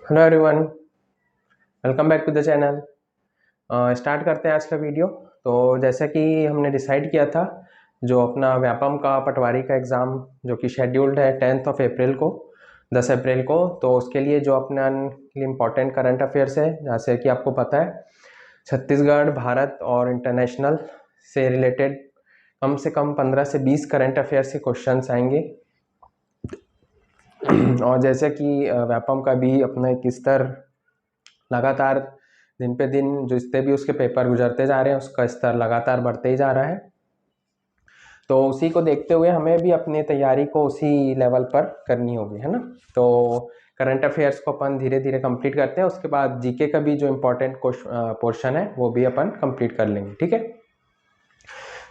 Hello everyone, welcome back to the channel. Start करते हैं आज का वीडियो। तो जैसा कि हमने डिसाइड किया था, जो अपना व्यापम का पटवारी का एग्ज़ाम जो कि शेड्यूल्ड है 10 अप्रैल को, 10 अप्रैल को, तो उसके लिए जो अपना इम्पोर्टेंट करंट अफेयर्स है, जैसे कि आपको पता है छत्तीसगढ़, भारत और इंटरनेशनल से रिलेटेड कम से कम 15 से 20 करंट अफेयर्स के क्वेश्चंस आएंगे। और जैसे कि व्यापम का भी अपना एक स्तर लगातार दिन पे दिन जो जितने भी उसके पेपर गुजरते जा रहे हैं उसका स्तर लगातार बढ़ते ही जा रहा है। तो उसी को देखते हुए हमें भी अपनी तैयारी को उसी लेवल पर करनी होगी, है ना। तो करंट अफेयर्स को अपन धीरे धीरे कंप्लीट करते हैं, उसके बाद जीके का भी जो इम्पोर्टेंट पोर्शन है वो भी अपन कंप्लीट कर लेंगे, ठीक है।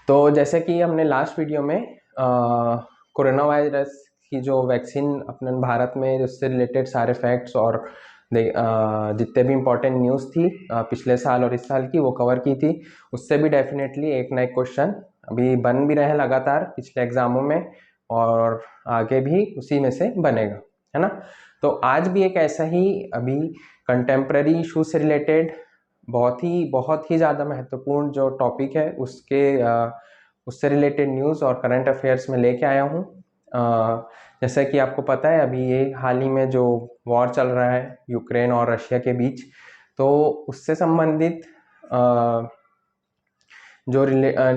तो जैसे कि हमने लास्ट वीडियो में कोरोना वायरस की जो वैक्सीन अपने भारत में उससे रिलेटेड सारे फैक्ट्स और जितने भी इम्पोर्टेंट न्यूज़ थी पिछले साल और इस साल की वो कवर की थी। उससे भी डेफिनेटली एक ना एक क्वेश्चन अभी बन भी रहे हैं लगातार पिछले एग्जामों में, और आगे भी उसी में से बनेगा, है ना। तो आज भी एक ऐसा ही अभी कंटेम्प्रेरी इशू से रिलेटेड बहुत ही ज़्यादा महत्वपूर्ण जो टॉपिक है उससे रिलेटेड न्यूज़ और करंट अफेयर्स में लेके आया हूँ। जैसे कि आपको पता है अभी ये हाल ही में जो वॉर चल रहा है यूक्रेन और रशिया के बीच, तो उससे संबंधित जो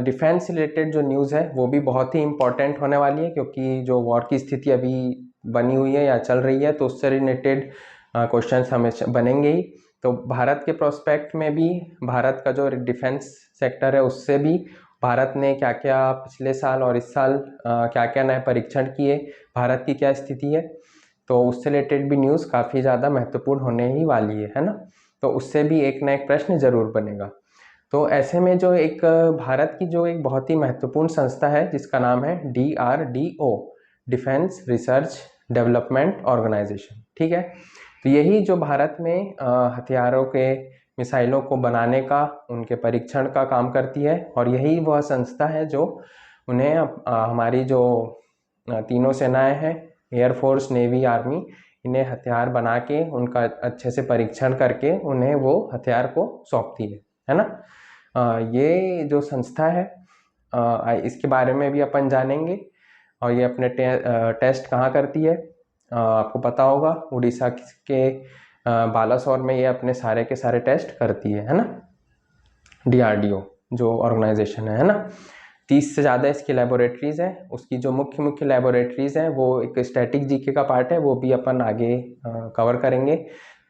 डिफेंस रिलेटेड जो न्यूज़ है वो भी बहुत ही इम्पोर्टेंट होने वाली है, क्योंकि जो वॉर की स्थिति अभी बनी हुई है या चल रही है तो उससे रिलेटेड क्वेश्चन हमेशा बनेंगे ही। तो भारत के प्रोस्पेक्ट में भी भारत का जो डिफेंस सेक्टर है उससे भी भारत ने क्या क्या पिछले साल और इस साल क्या क्या नए परीक्षण किए, भारत की क्या स्थिति है, तो उससे रिलेटेड भी न्यूज़ काफ़ी ज़्यादा महत्वपूर्ण होने ही वाली है ना। तो उससे भी एक ना एक प्रश्न जरूर बनेगा। तो ऐसे में जो एक भारत की जो एक बहुत ही महत्वपूर्ण संस्था है जिसका नाम है DRDO, defence research development organisation, ठीक है। तो यही जो भारत में हथियारों के मिसाइलों को बनाने का उनके परीक्षण का काम करती है, और यही वह संस्था है जो उन्हें हमारी जो तीनों सेनाएं हैं, एयरफोर्स, नेवी, आर्मी, इन्हें हथियार बना के उनका अच्छे से परीक्षण करके उन्हें वो हथियार को सौंपती है ना। ये जो संस्था है इसके बारे में भी अपन जानेंगे। और ये अपने टेस्ट कहाँ करती है, आपको पता होगा उड़ीसा के बालासोर में ये अपने सारे के सारे टेस्ट करती है ना। DRDO जो ऑर्गेनाइजेशन है ना, 30 से ज़्यादा इसकी लेबोरेटरीज़ हैं। उसकी जो मुख्य मुख्य लेबोरेटरीज़ हैं वो एक स्टैटिक जीके का पार्ट है, वो भी अपन आगे कवर करेंगे।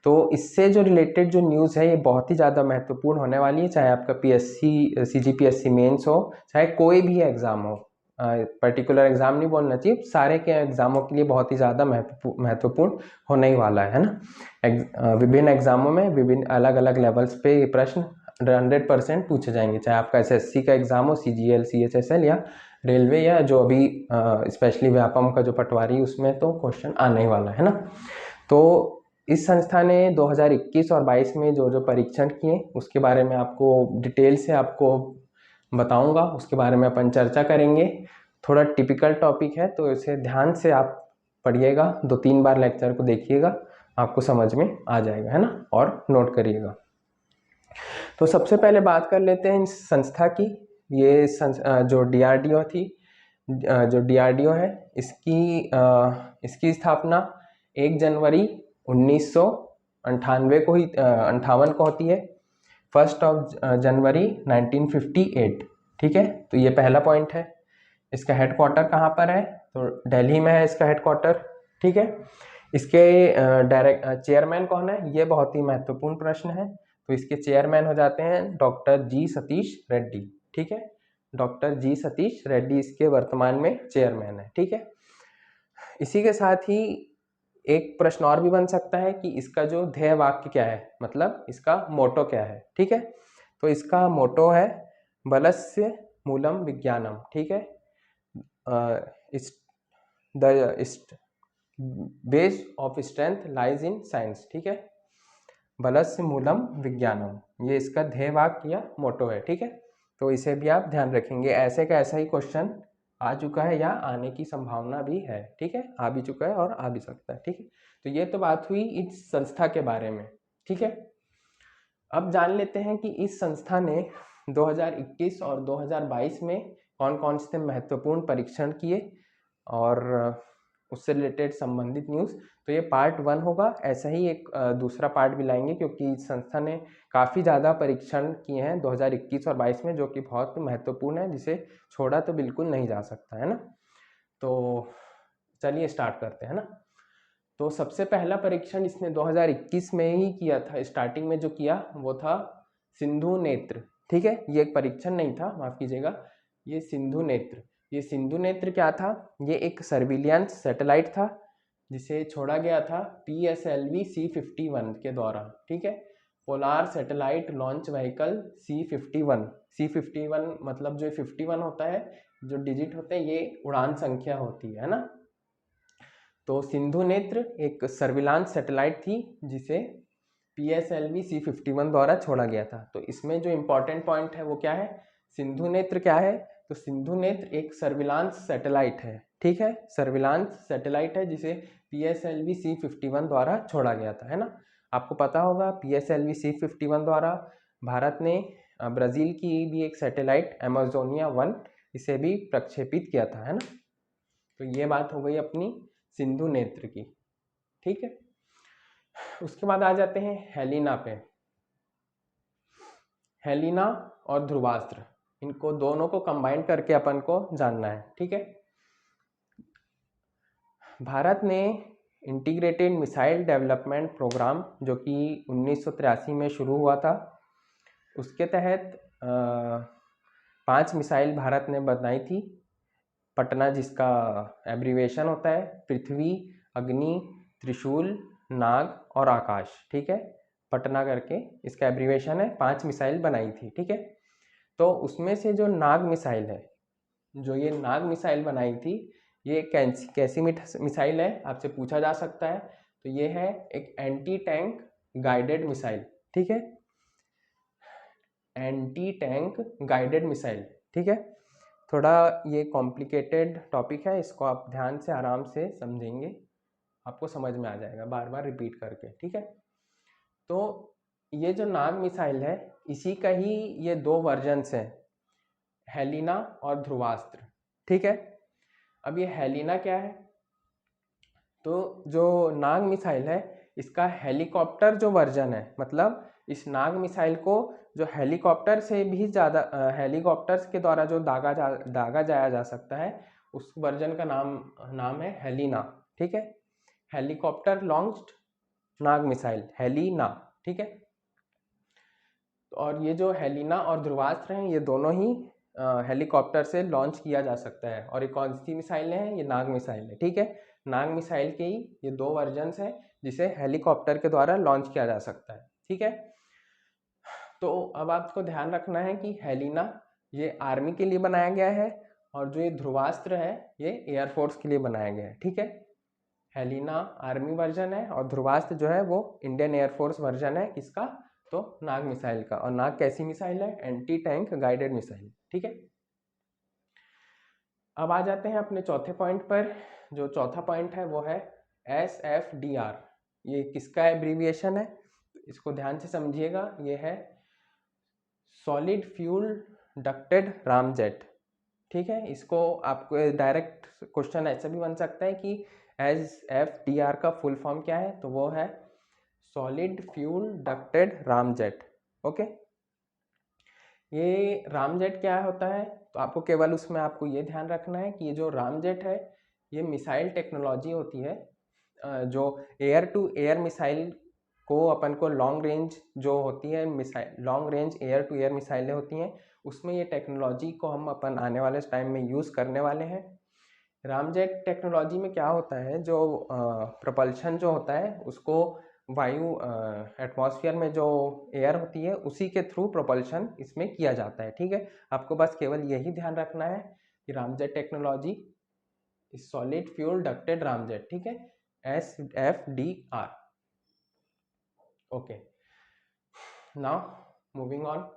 तो इससे जो रिलेटेड जो न्यूज़ है ये बहुत ही ज़्यादा महत्वपूर्ण होने वाली है, चाहे आपका PSC CGPSC मेंस हो, चाहे कोई भी एग्ज़ाम हो। पर्टिकुलर एग्ज़ाम नहीं बोलना चाहिए, सारे के एग्ज़ामों के लिए बहुत ही ज़्यादा महत्वपूर्ण होने ही वाला है ना। विभिन्न एग्ज़ामों में विभिन्न अलग अलग लेवल्स पे ये प्रश्न 100% पूछे जाएंगे, चाहे आपका SSC का एग्ज़ाम हो, CGL CHSL या रेलवे, या जो अभी स्पेशली व्यापम का जो पटवारी उसमें तो क्वेश्चन आने ही वाला है ना। तो इस संस्था ने 2021 और 22 में जो जो परीक्षण किए उसके बारे में आपको डिटेल से आपको बताऊंगा, उसके बारे में अपन चर्चा करेंगे। थोड़ा टिपिकल टॉपिक है तो इसे ध्यान से आप पढ़िएगा, 2-3 बार लेक्चर को देखिएगा, आपको समझ में आ जाएगा, है ना, और नोट करिएगा। तो सबसे पहले बात कर लेते हैं इस संस्था की। ये जो DRDO थी, जो DRDO है इसकी स्थापना 1 जनवरी 1998 को ही 58 को होती है, 1 जनवरी 1958, ठीक है। तो ये पहला पॉइंट है। इसका हेडक्वार्टर कहाँ पर है, तो दिल्ली में है इसका हेडक्वार्टर, ठीक है। इसके डायरेक्ट चेयरमैन कौन है, ये बहुत ही महत्वपूर्ण प्रश्न है। तो इसके चेयरमैन हो जाते हैं डॉक्टर G सतीश रेड्डी, ठीक है। डॉक्टर G सतीश रेड्डी इसके वर्तमान में चेयरमैन है, ठीक है। इसी के साथ ही एक प्रश्न और भी बन सकता है कि इसका जो ध्येय वाक्य क्या है, मतलब इसका मोटो क्या है, ठीक है। तो इसका मोटो है बलस्य मूलम विज्ञानम, ठीक है। Base of strength lies in science, ठीक है। बलस्य मूलम विज्ञानम, ये इसका ध्येय वाक्य या मोटो है, ठीक है। तो इसे भी आप ध्यान रखेंगे, ऐसे का ऐसा ही क्वेश्चन आ चुका है या आने की संभावना भी है, ठीक है, आ भी चुका है और आ भी सकता है, ठीक है। तो ये तो बात हुई इस संस्था के बारे में, ठीक है। अब जान लेते हैं कि इस संस्था ने 2021 और 2022 में कौन कौन से महत्वपूर्ण परीक्षण किए और उससे रिलेटेड संबंधित न्यूज़। तो ये पार्ट 1 होगा, ऐसा ही एक दूसरा पार्ट भी लाएंगे क्योंकि संस्था ने काफ़ी ज़्यादा परीक्षण किए हैं 2021 और 22 में, जो कि बहुत महत्वपूर्ण है, जिसे छोड़ा तो बिल्कुल नहीं जा सकता, है ना। तो चलिए स्टार्ट करते हैं ना। तो सबसे पहला परीक्षण इसने 2021 में ही किया था, स्टार्टिंग में जो किया वो था सिंधु नेत्र, ठीक है। ये एक परीक्षण नहीं था, माफ कीजिएगा, ये सिंधु नेत्र। ये सिंधु नेत्र क्या था? ये एक सर्विलियंस सैटेलाइट था जिसे छोड़ा गया था PSLV C51 के द्वारा, ठीक है। Polar satellite launch vehicle C51। C51 मतलब जो 51 होता है, जो डिजिट होते हैं, ये उड़ान संख्या होती है ना। तो सिंधु नेत्र एक सर्विलांस सैटेलाइट थी जिसे PSLV C51 द्वारा छोड़ा गया था। तो इसमें जो इम्पोर्टेंट पॉइंट है वो क्या है? सिंधु नेत्र क्या है? तो सिंधु नेत्र एक सर्विलांस सैटेलाइट है, ठीक है, सर्विलांस सैटेलाइट है जिसे PSLV C51 द्वारा छोड़ा गया था, है ना। आपको पता होगा PSLV C51 द्वारा भारत ने ब्राज़ील की भी एक सैटेलाइट अमेजोनिया 1 इसे भी प्रक्षेपित किया था, है ना। तो ये बात हो गई अपनी सिंधु नेत्र की, ठीक है। उसके बाद आ जाते हैं हेलिना पे। हेलिना और ध्रुवास्त्र, इनको दोनों को कंबाइन करके अपन को जानना है, ठीक है। भारत ने इंटीग्रेटेड मिसाइल डेवलपमेंट प्रोग्राम जो कि 1983 में शुरू हुआ था, उसके तहत 5 मिसाइल भारत ने बनाई थी। पटना, जिसका एब्रीवेशन होता है पृथ्वी, अग्नि, त्रिशूल, नाग और आकाश, ठीक है। पटना करके इसका एब्रीवेशन है। 5 मिसाइल बनाई थी, ठीक है। तो उसमें से जो नाग मिसाइल है, जो ये नाग मिसाइल बनाई थी, ये कैसी मिसाइल है, आपसे पूछा जा सकता है। तो ये है एक एंटी टैंक गाइडेड मिसाइल, ठीक है, एंटी टैंक गाइडेड मिसाइल, ठीक है। थोड़ा ये कॉम्प्लिकेटेड टॉपिक है, इसको आप ध्यान से आराम से समझेंगे, आपको समझ में आ जाएगा बार बार रिपीट करके, ठीक है। तो ये जो नाग मिसाइल है, इसी का ही ये 2 वर्जन्स हैं, हेलिना और ध्रुवास्त्र, ठीक है। अब ये हेलिना क्या है? तो जो नाग मिसाइल है, इसका हेलीकॉप्टर जो वर्जन है, मतलब इस नाग मिसाइल को जो हेलीकॉप्टर से भी ज़्यादा हेलीकॉप्टर्स के द्वारा जो दागा जाया जा सकता है, उस वर्जन का नाम है हेलिना, ठीक है। हेलीकॉप्टर लॉन्च्ड नाग मिसाइल, हेलिना, ठीक है। और ये जो हेलिना और ध्रुवास्त्र हैं, ये दोनों ही हेलीकॉप्टर से लॉन्च किया जा सकता है। और ये कौन सी मिसाइल है? ये नाग मिसाइल है, ठीक है। नाग मिसाइल के ही ये 2 वर्जन्स हैं जिसे हेलीकॉप्टर के द्वारा लॉन्च किया जा सकता है, ठीक है। तो अब आपको ध्यान रखना है कि हेलिना ये आर्मी के लिए बनाया गया है और जो ये ध्रुवास्त्र है ये एयरफोर्स के लिए बनाया गया है, ठीक है। हेलिना आर्मी वर्जन है और ध्रुवास्त्र जो है वो इंडियन एयरफोर्स वर्जन है, किसका? तो नाग मिसाइल का। और नाग कैसी मिसाइल है? एंटी टैंक गाइडेड मिसाइल, ठीक है। अब आ जाते हैं अपने चौथे पॉइंट पर। जो चौथा पॉइंट है वो है SFDR। ये किसका एब्रीविएशन है? इसको ध्यान से समझिएगा। ये है सॉलिड फ्यूल डक्टेड रामजेट, ठीक है। इसको आपको डायरेक्ट क्वेश्चन ऐसा भी बन सकता है कि SFDR का फुल फॉर्म क्या है? तो वो है solid fuel ducted ramjet, okay. ये रामजेट क्या होता है? तो आपको केवल उसमें आपको ये ध्यान रखना है कि ये जो रामजेट है, ये मिसाइल टेक्नोलॉजी होती है, जो एयर टू एयर मिसाइल को अपन को लॉन्ग रेंज जो होती है missile, long range air to air मिसाइलें होती हैं, उसमें ये टेक्नोलॉजी को हम अपन आने वाले टाइम में यूज़ करने वाले हैं। रामजेट टेक्नोलॉजी में क्या होता है, जो प्रपल्शन जो होता है उसको वायु एटमॉस्फेयर में जो एयर होती है उसी के थ्रू प्रोपल्शन इसमें किया जाता है, ठीक है। आपको बस केवल यही ध्यान रखना है कि ramjet technology is solid fuel ducted ramjet, ठीक है, SFDR, okay. Now moving on,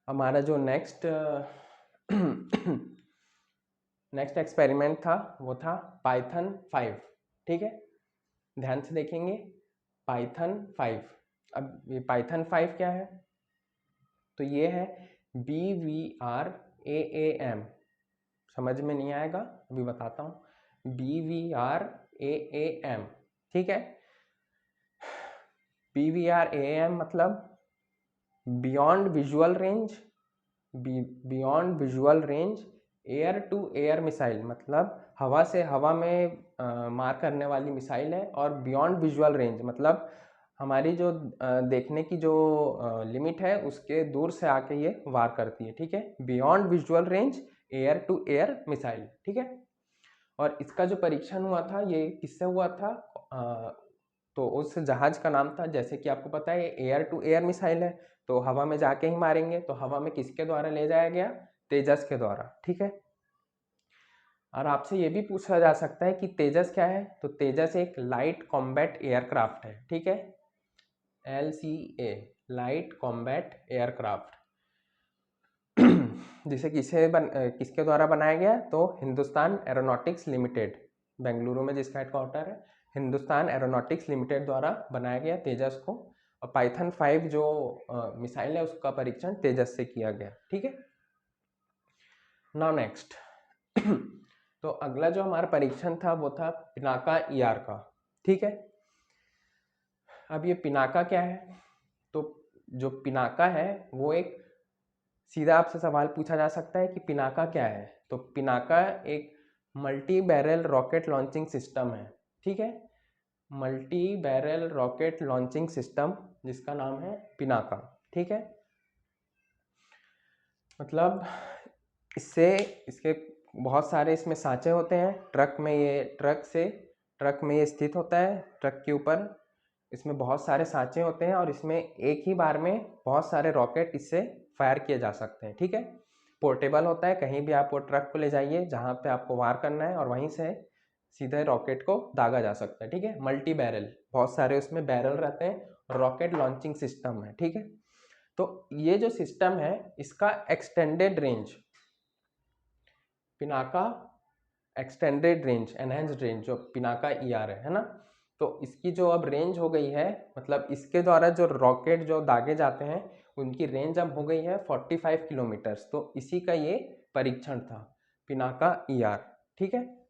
हमारा जो नेक्स्ट नेक्स्ट एक्सपेरिमेंट था वो था पाइथन 5, ठीक है, ध्यान से देखेंगे पाइथन 5। अब ये पाइथन 5 क्या है, तो ये है BVRAAM, समझ में नहीं आएगा अभी बताता हूँ, BVRAAM, ठीक है। BVRAAM मतलब beyond visual range, beyond visual range air to air missile, मतलब हवा से हवा में मार करने वाली मिसाइल है। और बियॉन्ड विजुअल रेंज मतलब हमारी जो देखने की जो लिमिट है उसके दूर से आके ये वार करती है, ठीक है। Beyond visual range air to air missile, ठीक है। और इसका जो परीक्षण हुआ था ये किससे हुआ था, तो उस जहाज का नाम था, जैसे कि आपको पता है एयर टू एयर मिसाइल है तो हवा में जाके ही मारेंगे, तो हवा में किसके द्वारा ले जाया गया, तेजस के द्वारा, ठीक है। और आपसे ये भी पूछा जा सकता है कि तेजस क्या है, तो तेजस एक लाइट कॉम्बैट एयरक्राफ्ट है, ठीक है, LCA, लाइट कॉम्बैट एयरक्राफ्ट, जिसे किसके द्वारा बनाया गया, तो हिंदुस्तान एरोनॉटिक्स लिमिटेड, बेंगलुरु में जिसका हेडक्वार्टर है, हिंदुस्तान एरोनॉटिक्स लिमिटेड द्वारा बनाया गया तेजस को। और पाइथन 5 जो मिसाइल है उसका परीक्षण तेजस से किया गया, ठीक है। नाउ नेक्स्ट तो अगला जो हमारा परीक्षण था वो था पिनाका ER का, ठीक है। अब ये पिनाका क्या है, तो जो पिनाका है वो एक, सीधा आपसे सवाल पूछा जा सकता है कि पिनाका क्या है, तो पिनाका एक multi barrel rocket launching system है, ठीक है, multi barrel rocket launching system जिसका नाम है पिनाका, ठीक है। मतलब इसके बहुत सारे इसमें सांचे होते हैं, ट्रक में ये स्थित होता है, ट्रक के ऊपर इसमें बहुत सारे सांचे होते हैं और इसमें एक ही बार में बहुत सारे रॉकेट इससे फायर किए जा सकते हैं, ठीक है। पोर्टेबल होता है, कहीं भी आप वो ट्रक को ले जाइए जहाँ पे आपको वार करना है और वहीं से सीधे रॉकेट को दागा जा सकता है, ठीक है। मल्टी बैरल, बहुत सारे उसमें बैरल रहते हैं, रॉकेट लॉन्चिंग सिस्टम है, ठीक है। तो ये जो सिस्टम है इसका extended range, Pinaka extended range, enhanced range जो पिनाका ER है ना, तो इसकी जो अब रेंज हो गई है, मतलब इसके द्वारा जो रॉकेट जो दागे जाते हैं उनकी रेंज अब हो गई है 45 किलोमीटर्स। तो इसी का ये परीक्षण था पिनाका ER, ठीक है।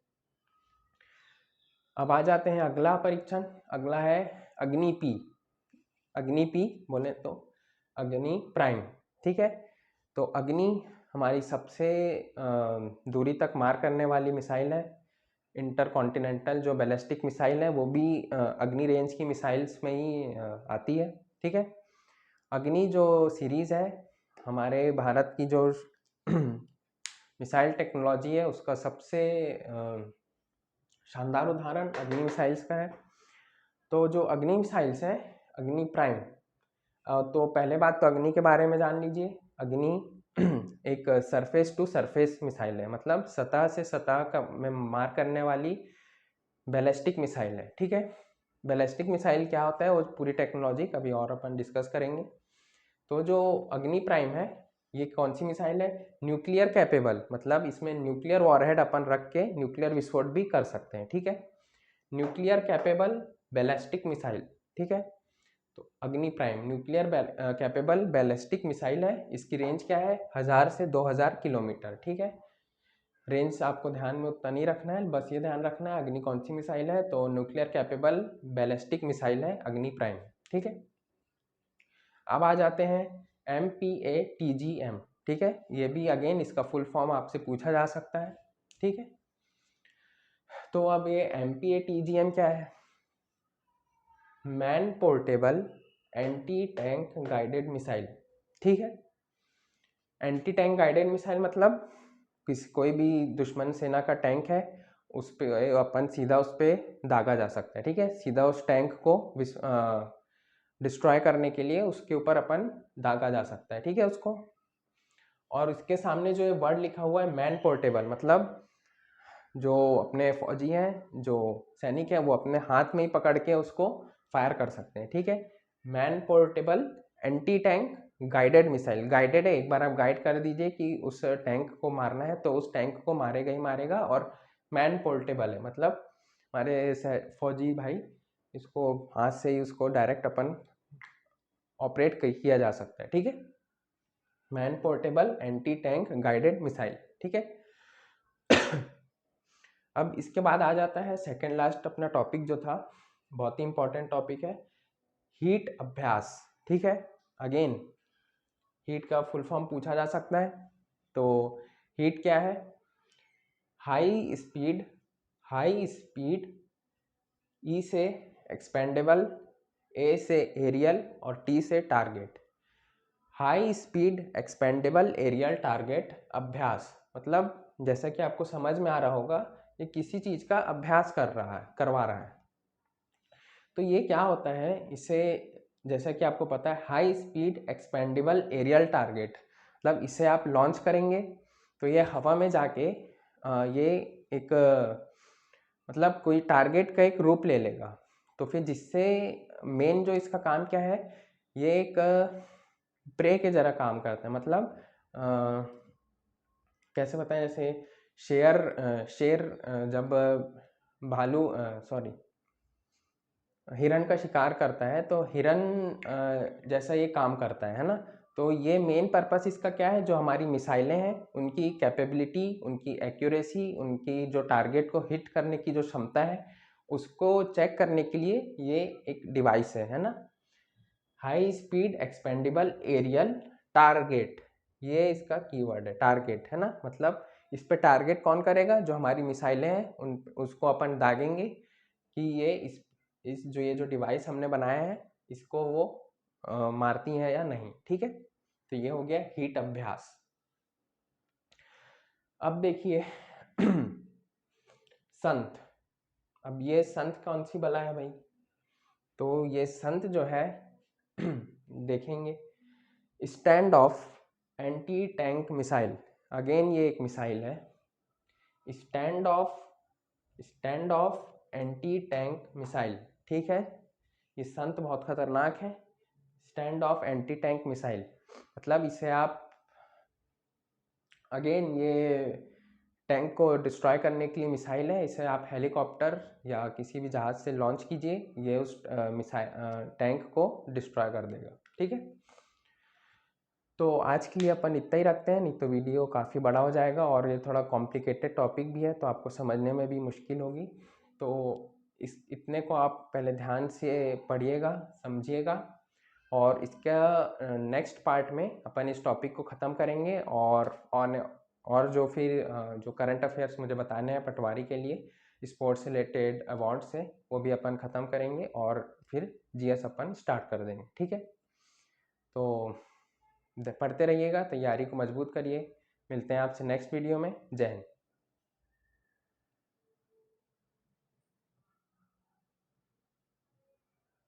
अब आ जाते हैं अगला परीक्षण, अगला है अग्नि P, अग्नि P बोले तो अग्नि प्राइम, ठीक है। तो अग्नि हमारी सबसे दूरी तक मार करने वाली मिसाइल है, इंटरकॉन्टिनेंटल जो बैलिस्टिक मिसाइल है वो भी अग्नि रेंज की मिसाइल्स में ही आती है, ठीक है। अग्नि जो सीरीज़ है हमारे भारत की जो मिसाइल टेक्नोलॉजी है उसका सबसे शानदार उदाहरण अग्नि मिसाइल्स का है। तो जो अग्नि मिसाइल्स है, अग्नि प्राइम, तो पहले बात तो अग्नि के बारे में जान लीजिए। अग्नि एक सरफेस टू सरफेस मिसाइल है, मतलब सतह से सतह का में मार करने वाली बैलिस्टिक मिसाइल है, ठीक है। बैलिस्टिक मिसाइल क्या होता है वो पूरी टेक्नोलॉजी कभी और अपन डिस्कस करेंगे। तो जो अग्नि प्राइम है ये कौन सी मिसाइल है, न्यूक्लियर कैपेबल, मतलब इसमें न्यूक्लियर वॉरहेड अपन रख के न्यूक्लियर विस्फोट भी कर सकते हैं, ठीक है। न्यूक्लियर कैपेबल बैलिस्टिक मिसाइल, ठीक है। तो अग्नि prime nuclear capable ballistic missile है, इसकी रेंज क्या है 1000 से 2000 किलोमीटर, ठीक है। रेंज आपको ध्यान में उतना नहीं रखना है, बस ये ध्यान रखना है अग्नि कौन सी मिसाइल है, तो न्यूक्लियर कैपेबल बैलिस्टिक मिसाइल है अग्नि प्राइम, ठीक है। अब आ जाते हैं MPATGM, ठीक है, ये भी अगेन इसका फुल फॉर्म आपसे पूछा जा सकता है, ठीक है। तो अब ये MPATGM क्या है, man portable anti tank guided missile, ठीक है। एंटी टैंक गाइडेड मिसाइल मतलब कोई भी दुश्मन सेना का टैंक है उस पर अपन सीधा उस पर दागा जा सकता है, ठीक है। सीधा उस टैंक को डिस्ट्रॉय करने के लिए उसके ऊपर अपन दागा जा सकता है, ठीक है उसको। और इसके सामने जो ये वर्ड लिखा हुआ है मैन पोर्टेबल, मतलब जो अपने फौजी हैं, जो सैनिक हैं, वो अपने हाथ में ही पकड़ के उसको फायर कर सकते हैं, ठीक है। Man portable anti tank guided missile, guided है, एक बार आप गाइड कर दीजिए कि उस टैंक को मारना है तो उस टैंक को मारेगा ही मारेगा। और मैन पोर्टेबल है, मतलब हमारे फौजी भाई इसको हाथ से ही उसको डायरेक्ट अपन ऑपरेट किया जा सकता है, ठीक है। Man portable anti tank guided missile, ठीक है। अब इसके बाद आ जाता है सेकेंड लास्ट अपना टॉपिक जो था, बहुत ही इंपॉर्टेंट टॉपिक है, हीट अभ्यास, ठीक है। अगेन हीट का फुल फॉर्म पूछा जा सकता है। तो हीट क्या है? हाई स्पीड ई से एक्सपेंडेबल, ए से एरियल और टी से target. High speed expendable aerial target अभ्यास, मतलब जैसा कि आपको समझ में आ रहा होगा, ये किसी चीज का अभ्यास करवा रहा है। तो ये क्या होता है, इसे जैसा कि आपको पता है high speed expendable aerial target, मतलब इसे आप लॉन्च करेंगे तो ये हवा में जाके ये एक मतलब कोई टारगेट का एक रूप ले लेगा। तो फिर जिससे मेन जो इसका काम क्या है, ये एक प्रे के जरा काम करता है। मतलब कैसे बताएं, जैसे शेर जब भालू हिरन का शिकार करता है तो हिरन जैसा ये काम करता है ना। तो ये मेन पर्पस इसका क्या है, जो हमारी मिसाइलें हैं उनकी कैपेबिलिटी, उनकी एक्यूरेसी, उनकी जो टारगेट को हिट करने की जो क्षमता है उसको चेक करने के लिए ये एक डिवाइस है ना। High speed expendable aerial target, ये इसका कीवर्ड है, टारगेट है ना। मतलब इस पे टारगेट कौन करेगा, जो हमारी मिसाइलें हैं उसको अपन दागेंगे कि ये इस जो डिवाइस हमने बनाया है इसको वो मारती हैं या नहीं, ठीक है। तो ये हो गया हीट अभ्यास। अब देखिए संत, अब ये संत कौन सी बला है भाई, तो ये संत जो है देखेंगे, stand of anti tank missile. Again ये एक मिसाइल है, stand of anti tank missile, ठीक है। ये संत बहुत खतरनाक है, stand of anti tank missile, मतलब इसे आप अगेन ये टैंक को डिस्ट्रॉय करने के लिए मिसाइल है, इसे आप हेलीकॉप्टर या किसी भी जहाज से लॉन्च कीजिए, ये उस टैंक को डिस्ट्रॉय कर देगा, ठीक है। तो आज के लिए अपन इतना ही रखते हैं, नहीं तो वीडियो काफ़ी बड़ा हो जाएगा और ये थोड़ा कॉम्प्लिकेटेड टॉपिक भी है तो आपको समझने में भी मुश्किल होगी। तो इतने को आप पहले ध्यान से पढ़िएगा, समझिएगा, और इसका नेक्स्ट पार्ट में अपन इस टॉपिक को ख़त्म करेंगे और जो फिर जो करंट अफेयर्स मुझे बताने हैं पटवारी के लिए, स्पोर्ट्स रिलेटेड अवार्ड से, वो भी अपन ख़त्म करेंगे और फिर जीएस अपन स्टार्ट कर देंगे, ठीक है। तो पढ़ते रहिएगा, तैयारी को मजबूत करिए। मिलते हैं आपसे नेक्स्ट वीडियो में। जय हिंद।